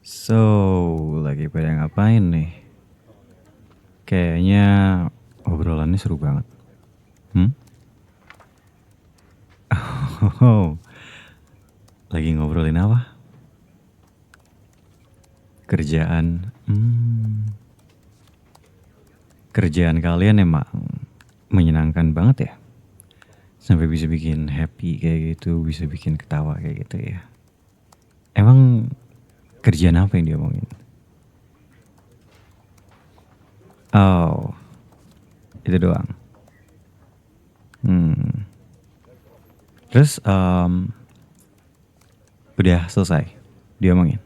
So, lagi pada ngapain nih? Kayaknya obrolannya seru banget. Hmm? Oh, lagi ngobrolin apa? Kerjaan. Kerjaan kalian emang menyenangkan banget ya? Sampai bisa bikin happy kayak gitu, bisa bikin ketawa kayak gitu ya. Emang kerjaan apa yang diomongin? Oh, itu doang. Hmm. Terus udah selesai diomongin?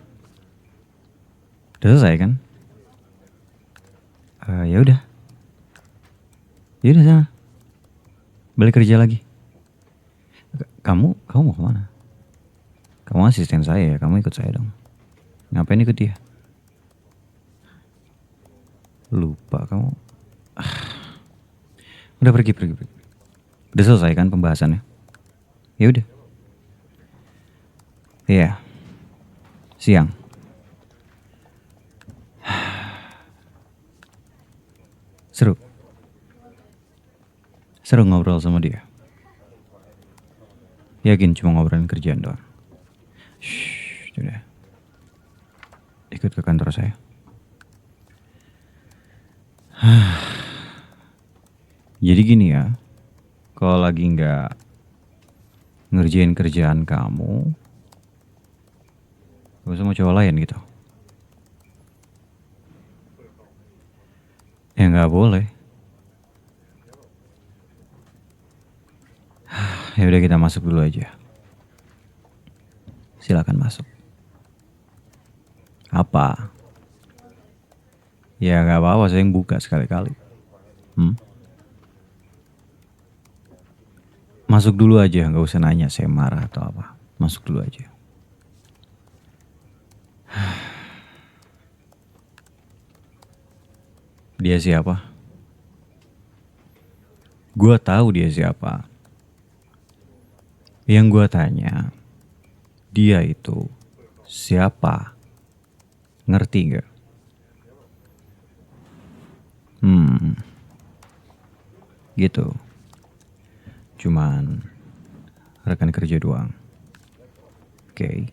Udah selesai kan? Ya udah, ya udah sana balik kerja lagi. Kamu mau kemana? Kamu asisten saya ya, kamu ikut saya dong. Ngapain ikut dia? Lupa kamu. Udah pergi. Udah selesai kan pembahasannya? Ya udah. Iya. Siang. Seru. Seru ngobrol sama dia. Yakin cuma ngobrolin kerjaan doang? Shh, udah. Ikut ke kantor saya. Jadi gini ya, kalau lagi nggak ngerjain kerjaan kamu, gak usah mau cowok lain gitu. Ya nggak boleh. Ya udah kita masuk dulu aja. Silakan masuk. Apa? Ya nggak apa-apa, saya yang buka sekali-kali. Masuk dulu aja, nggak usah nanya saya marah atau apa. Masuk dulu aja. Dia siapa? Gua tahu dia siapa. Yang gua tanya, dia itu siapa? Ngerti nggak? Gitu. Cuman rekan kerja doang. Oke.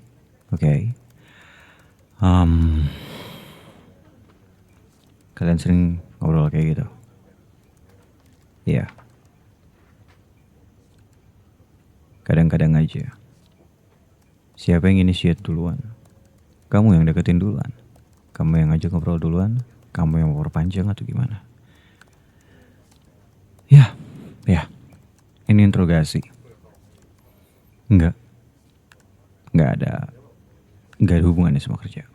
Kalian sering ngobrol kayak gitu? Iya. Kadang-kadang aja. Siapa yang initiate duluan? Kamu yang deketin duluan? Kamu yang ngajak ngobrol duluan? Kamu yang mau perpanjang atau gimana? Ya. Ini interogasi. Enggak ada hubungannya sama kerja.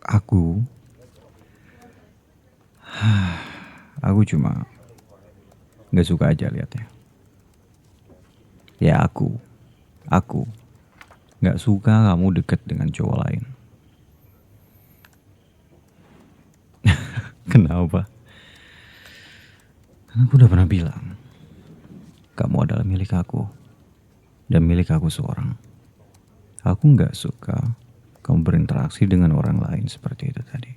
Aku cuma nggak suka aja liatnya. Ya aku nggak suka kamu deket dengan cowok lain. Kenapa? Karena aku udah pernah bilang, kamu adalah milik aku dan milik aku seorang. Aku nggak suka kamu berinteraksi dengan orang lain seperti itu tadi.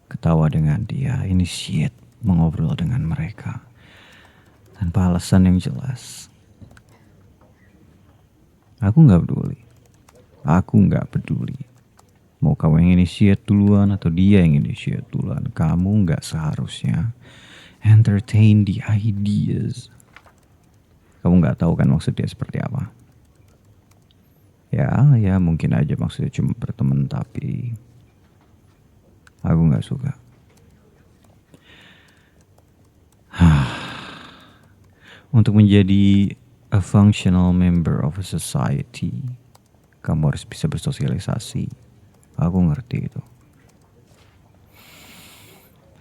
Ketawa dengan dia, initiate mengobrol dengan mereka tanpa alasan yang jelas. Aku nggak peduli. Mau kamu yang initiate duluan atau dia yang initiate duluan, kamu nggak seharusnya entertain the ideas. Kamu nggak tahu kan maksud dia seperti apa. Ya mungkin aja maksudnya cuma berteman, tapi aku nggak suka. Untuk menjadi a functional member of a society, kamu harus bisa bersosialisasi. Aku ngerti itu.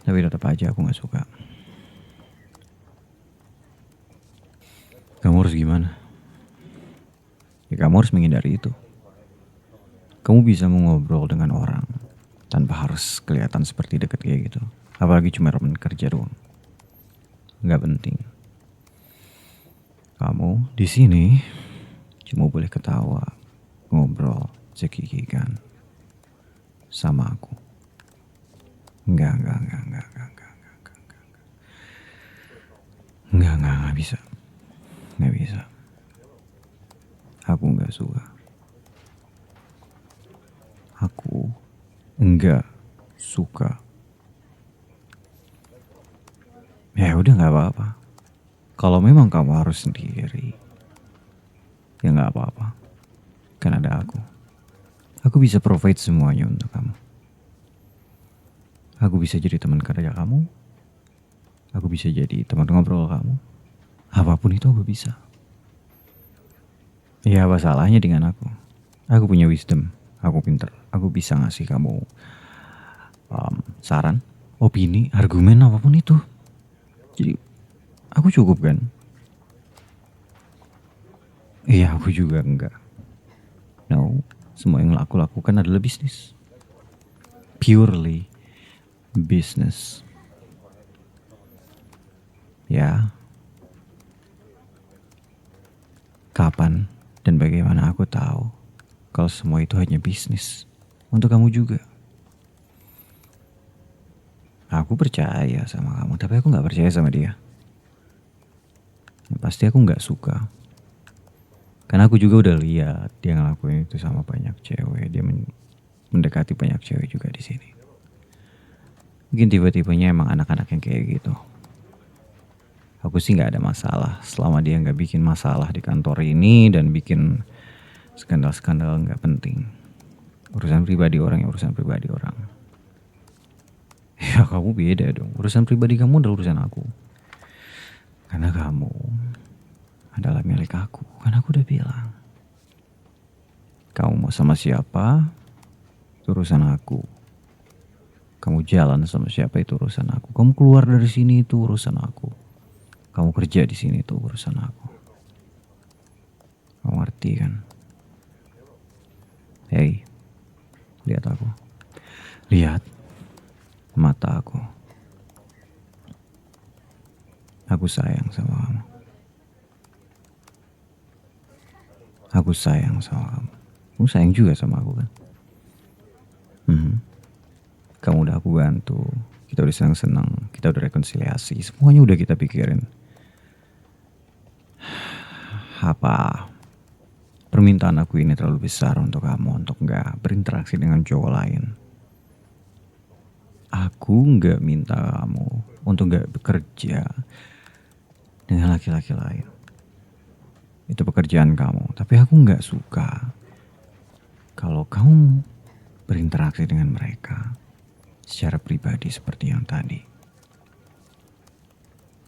Tapi tetap aja aku gak suka. Kamu harus gimana? Ya kamu harus menghindari itu. Kamu bisa mengobrol dengan orang tanpa harus kelihatan seperti deket kayak gitu. Apalagi cuma teman kerja doang. Gak penting. Kamu di sini cuma boleh ketawa, ngobrol, cekikikan sama aku. Enggak bisa. Nggak bisa. Aku nggak suka. Aku enggak suka. Ya udah nggak apa-apa. Kalau memang kamu harus sendiri, ya nggak apa-apa. Kan ada aku. Aku bisa provide semuanya untuk kamu. Aku bisa jadi teman kerja kamu. Aku bisa jadi teman ngobrol kamu. Apapun itu aku bisa. Ya apa salahnya dengan aku? Aku punya wisdom. Aku pinter. Aku bisa ngasih kamu saran, opini, argumen apapun itu. Jadi aku cukup kan? Iya aku juga enggak. No, semua yang aku lakukan adalah bisnis. Purely business. Ya, kapan dan bagaimana aku tahu kalau semua itu hanya bisnis. Untuk kamu juga. Aku percaya sama kamu, tapi aku gak percaya sama dia. Ya, pasti aku gak suka. Karena aku juga udah lihat dia ngelakuin itu sama banyak cewek. Dia mendekati banyak cewek juga di sini. Mungkin tiba-tibanya emang anak-anak yang kayak gitu. Aku sih gak ada masalah selama dia gak bikin masalah di kantor ini dan bikin skandal-skandal gak penting. Urusan pribadi orang ya urusan pribadi orang. Ya kamu beda dong. Urusan pribadi kamu adalah urusan aku. Karena kamu adalah milik aku. Kan aku udah bilang. Kamu mau sama siapa, itu urusan aku. Kamu jalan sama siapa, itu urusan aku. Kamu keluar dari sini, itu urusan aku. Kamu kerja di sini, itu urusan aku. Kamu ngerti kan? Hei, lihat aku. Lihat mata aku. Aku sayang sama kamu. Aku sayang sama kamu. Kamu sayang juga sama aku kan? Kamu udah aku bantu. Kita udah senang-senang. Kita udah rekonsiliasi. Semuanya udah kita pikirin. Apa permintaan aku ini terlalu besar untuk kamu untuk gak berinteraksi dengan cowok lain? Aku gak minta kamu untuk gak bekerja dengan laki-laki lain. Itu pekerjaan kamu. Tapi aku gak suka kalau kamu berinteraksi dengan mereka secara pribadi seperti yang tadi.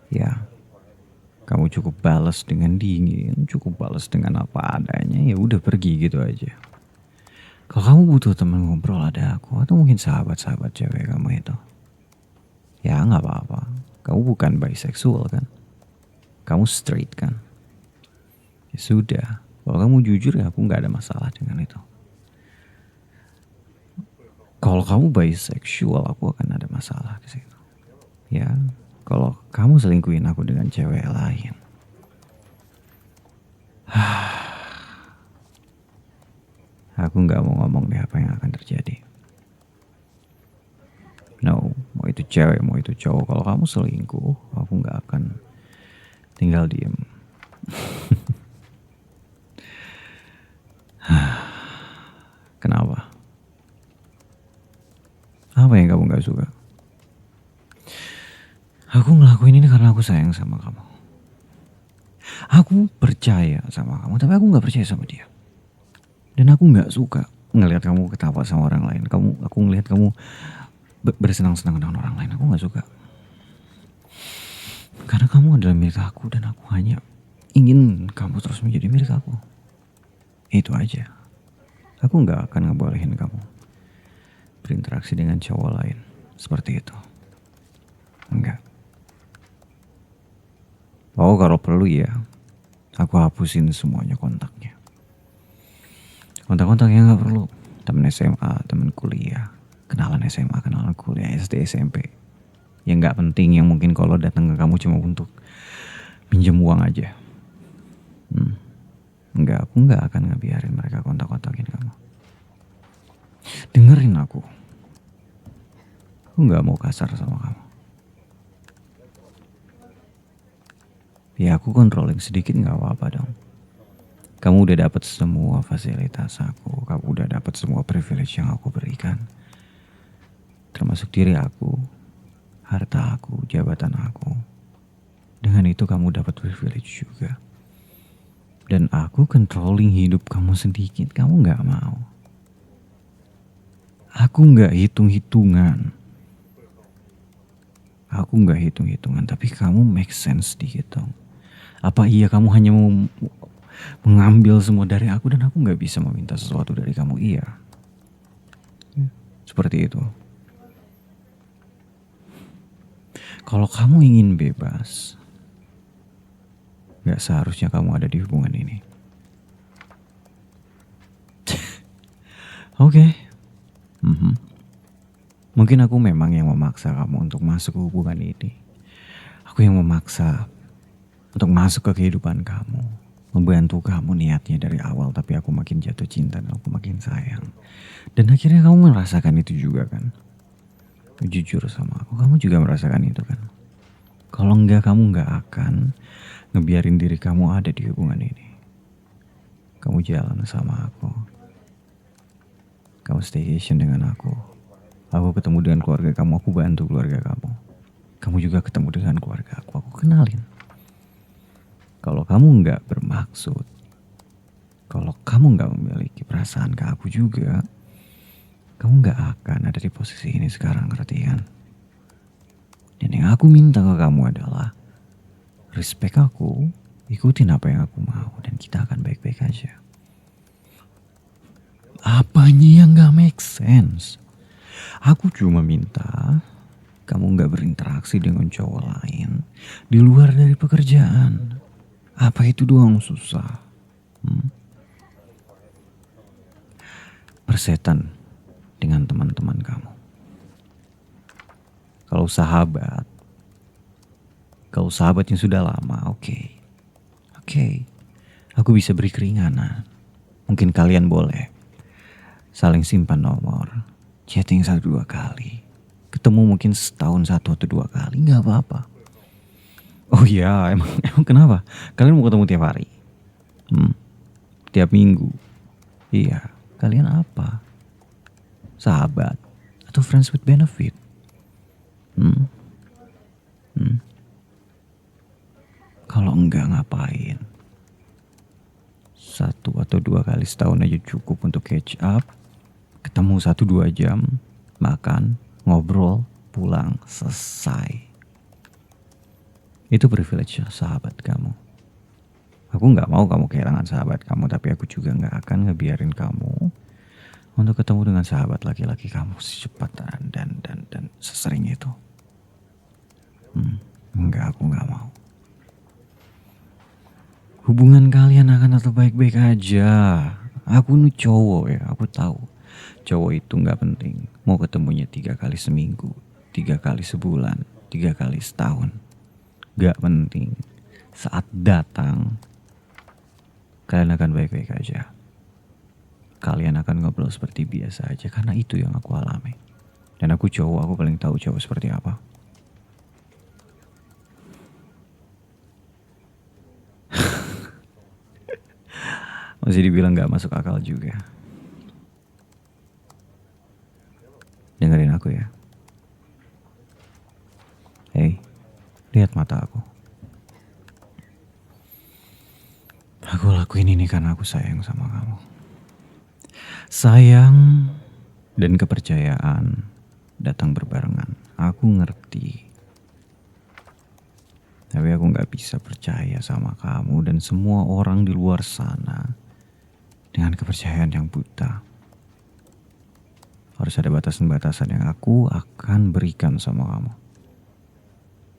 Ya, kamu cukup balas dengan dingin, cukup balas dengan apa adanya, ya udah pergi gitu aja. Kalau kamu butuh teman ngobrol, ada aku, atau mungkin sahabat-sahabat cewek kamu itu. Ya nggak apa-apa. Kamu bukan bisexual kan? Kamu straight kan? Ya sudah. Kalau kamu jujur ya aku nggak ada masalah dengan itu. Kalau kamu bisexual, aku akan ada masalah di situ. Ya, kalau kamu selingkuhin aku dengan cewek lain, aku nggak mau ngomong deh apa yang akan terjadi. No, mau itu cewek, mau itu cowok. Kalau kamu selingkuh, aku nggak akan tinggal diem. Kenapa? Apa yang kamu nggak suka? Aku ngelakuin ini karena aku sayang sama kamu. Aku percaya sama kamu, tapi aku nggak percaya sama dia. Dan aku nggak suka ngelihat kamu ketawa sama orang lain. Aku ngelihat kamu bersenang-senang dengan orang lain. Aku nggak suka. Karena kamu adalah milik aku dan aku hanya ingin kamu terus menjadi milik aku. Itu aja. Aku nggak akan ngebolehin kamu berinteraksi dengan cowok lain seperti itu. Enggak. Oh kalau perlu ya, aku hapusin semuanya kontaknya. Kontak-kontak yang nggak perlu. Temen SMA, temen kuliah, kenalan SMA, kenalan kuliah, SD, SMP. Yang nggak penting, yang mungkin kalau datang ke kamu cuma untuk minjem uang aja. Enggak, aku enggak akan ngebiarin mereka kontak-kontakin kamu. Dengerin aku. Aku enggak mau kasar sama kamu. Ya aku controlling sedikit enggak apa-apa dong. Kamu udah dapat semua fasilitas aku. Kamu udah dapat semua privilege yang aku berikan. Termasuk diri aku, harta aku, jabatan aku. Dengan itu kamu dapat privilege juga. Dan aku controlling hidup kamu sedikit, kamu gak mau. Aku gak hitung-hitungan. Tapi kamu make sense sedikit dong. Apa iya kamu hanya mau mengambil semua dari aku dan aku gak bisa meminta sesuatu dari kamu? Iya. Seperti itu. Kalau kamu ingin bebas, gak seharusnya kamu ada di hubungan ini. Oke. Mungkin aku memang yang memaksa kamu untuk masuk ke hubungan ini. Aku yang memaksa untuk masuk ke kehidupan kamu. Membantu kamu niatnya dari awal, tapi aku makin jatuh cinta dan aku makin sayang. Dan akhirnya kamu merasakan itu juga kan? Jujur sama aku, kamu juga merasakan itu kan? Kalau enggak, kamu enggak akan ngebiarin diri kamu ada di hubungan ini. Kamu jalan sama aku. Kamu staycation dengan aku. Aku ketemu dengan keluarga kamu, aku bantu keluarga kamu. Kamu juga ketemu dengan keluarga aku kenalin. Kalau kamu enggak bermaksud, kalau kamu enggak memiliki perasaan ke aku juga, kamu enggak akan ada di posisi ini sekarang, ngerti kan? Dan yang aku minta ke kamu adalah respect aku, ikutin apa yang aku mau, dan kita akan baik-baik aja. Apanya yang gak make sense? Aku cuma minta kamu gak berinteraksi dengan cowok lain di luar dari pekerjaan. Apa itu doang susah? Persetan dengan teman-teman kamu. Kalau sahabat yang sudah lama, oke. Aku bisa beri keringanan. Mungkin kalian boleh saling simpan nomor, chatting 1-2 kali, ketemu mungkin setahun 1 atau 2 kali, nggak apa-apa. Oh iya, emang kenapa? Kalian mau ketemu tiap hari? Tiap minggu? Iya, kalian apa? Sahabat atau friends with benefit? Kalau enggak, ngapain? 1 atau 2 kali setahun aja cukup untuk catch up, ketemu 1-2 jam, makan, ngobrol, pulang, selesai. Itu privilege sahabat kamu. Aku gak mau kamu kehilangan sahabat kamu, tapi aku juga gak akan ngebiarin kamu untuk ketemu dengan sahabat laki-laki kamu secepat dan sesering itu. Enggak, aku gak mau. Hubungan kalian akan tetap baik-baik aja. Aku nih cowok ya, aku tahu. Cowok itu gak penting. Mau ketemunya 3 kali seminggu, 3 kali sebulan, 3 kali setahun. Gak penting. Saat datang, kalian akan baik-baik aja. Kalian akan ngobrol seperti biasa aja, karena itu yang aku alami. Dan aku cowok, aku paling tahu cowok seperti apa. Masih dibilang gak masuk akal juga. Dengerin aku ya. Hei, lihat mata aku. Aku lakuin ini karena aku sayang sama kamu. Sayang dan kepercayaan datang berbarengan. Aku ngerti. Tapi aku gak bisa percaya sama kamu dan semua orang di luar sana dengan kepercayaan yang buta. Harus ada batasan-batasan yang aku akan berikan sama kamu.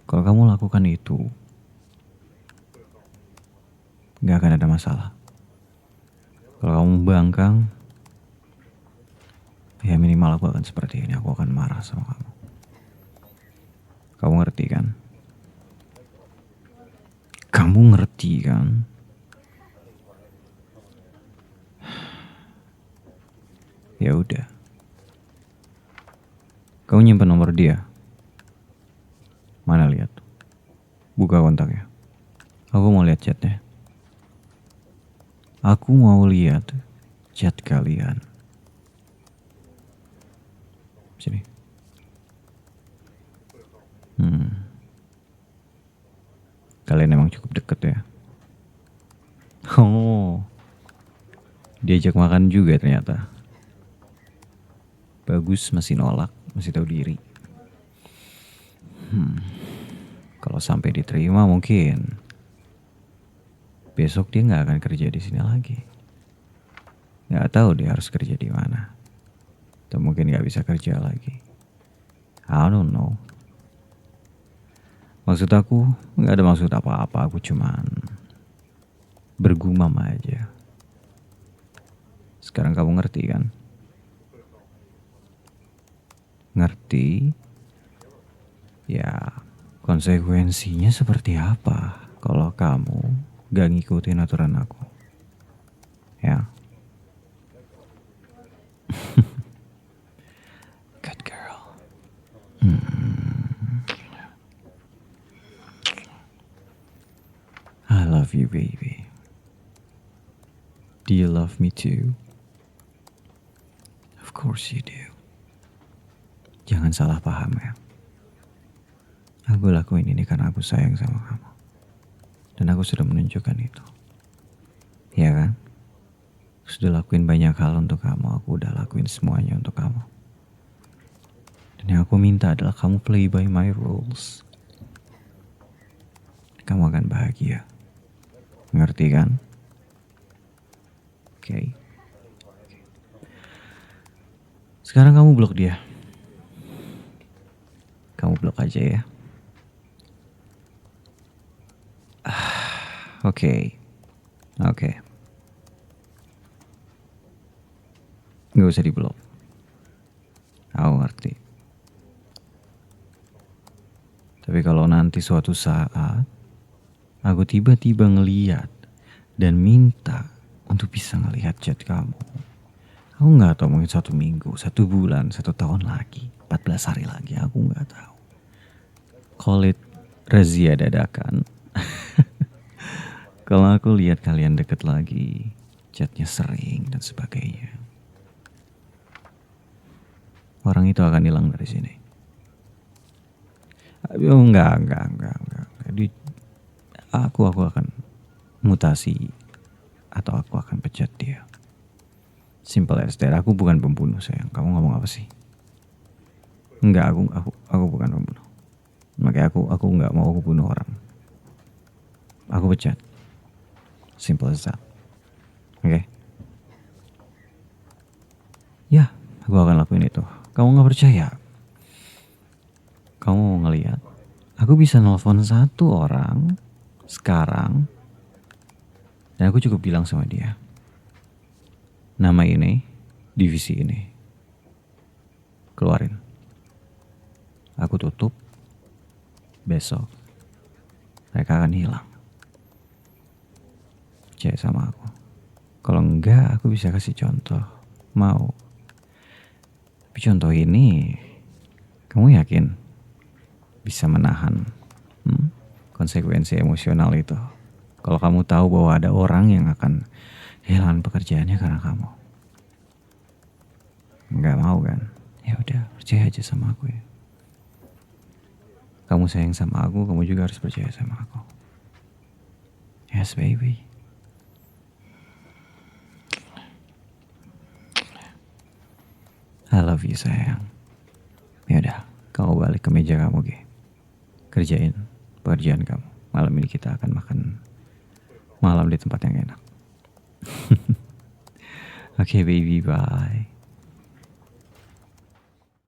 Kalau kamu lakukan itu, gak akan ada masalah. Kalau kamu bangkang, ya minimal aku akan seperti ini. Aku akan marah sama kamu. Kamu ngerti kan? Kamu ngerti kan? Ya udah. Kau nyimpen nomor dia? Mana lihat? Buka kontaknya. Aku mau lihat chatnya. Aku mau lihat chat kalian. Sini. Kalian emang cukup deket ya. Oh, diajak makan juga ternyata. Bagus, masih nolak, masih tahu diri. Kalau sampai diterima mungkin besok dia nggak akan kerja di sini lagi. Nggak tahu dia harus kerja di mana. Atau mungkin nggak bisa kerja lagi. I don't know. Maksud aku nggak ada maksud apa-apa. Aku cuman bergumam aja. Sekarang kamu ngerti kan? Ngerti? Ya, konsekuensinya seperti apa kalau kamu gak ngikutin aturan aku? Ya. Good girl. I love you, baby. Do you love me too? Of course you do. Jangan salah paham ya. Aku lakuin ini karena aku sayang sama kamu. Dan aku sudah menunjukkan itu. Ya kan? Aku sudah lakuin banyak hal untuk kamu. Aku udah lakuin semuanya untuk kamu. Dan yang aku minta adalah kamu play by my rules. Kamu akan bahagia. Ngerti kan? Oke. Sekarang kamu blok dia. Kamu blok aja ya. Oke. Gak usah diblok. Aku ngerti. Tapi kalau nanti suatu saat aku tiba-tiba ngeliat dan minta untuk bisa ngelihat chat kamu, aku gak tahu, mungkin 1 minggu, 1 bulan, 1 tahun lagi, 14 hari lagi, aku gak tahu. Call it razia dadakan. Kalau aku lihat kalian deket lagi, chatnya sering dan sebagainya, orang itu akan hilang dari sini. Enggak. Aku akan mutasi atau aku akan pecat dia. Simple as that. Aku bukan pembunuh, sayang. Kamu ngomong apa sih? Enggak, aku bukan pembunuh. Makanya aku nggak mau aku bunuh orang. Aku pecat. Simple as that. Oke? Ya, aku akan lakuin itu. Kamu nggak percaya? Kamu mau ngeliat? Aku bisa nelfon 1 orang sekarang, dan aku cukup bilang sama dia, nama ini, divisi ini, keluarin. Aku tutup. Besok mereka akan hilang. Percaya sama aku. Kalau enggak, aku bisa kasih contoh. Mau? Tapi contoh ini, kamu yakin bisa menahan konsekuensi emosional itu? Kalau kamu tahu bahwa ada orang yang akan kehilangan pekerjaannya karena kamu. Enggak mau kan? Ya udah, percaya aja sama aku ya. Kamu sayang sama aku, kamu juga harus percaya sama aku. Yes, baby. I love you, sayang. Ya udah, kamu balik ke meja kamu, Ge. Kerjain pekerjaan kamu. Malam ini kita akan makan malam di tempat yang enak. Oke, baby, bye.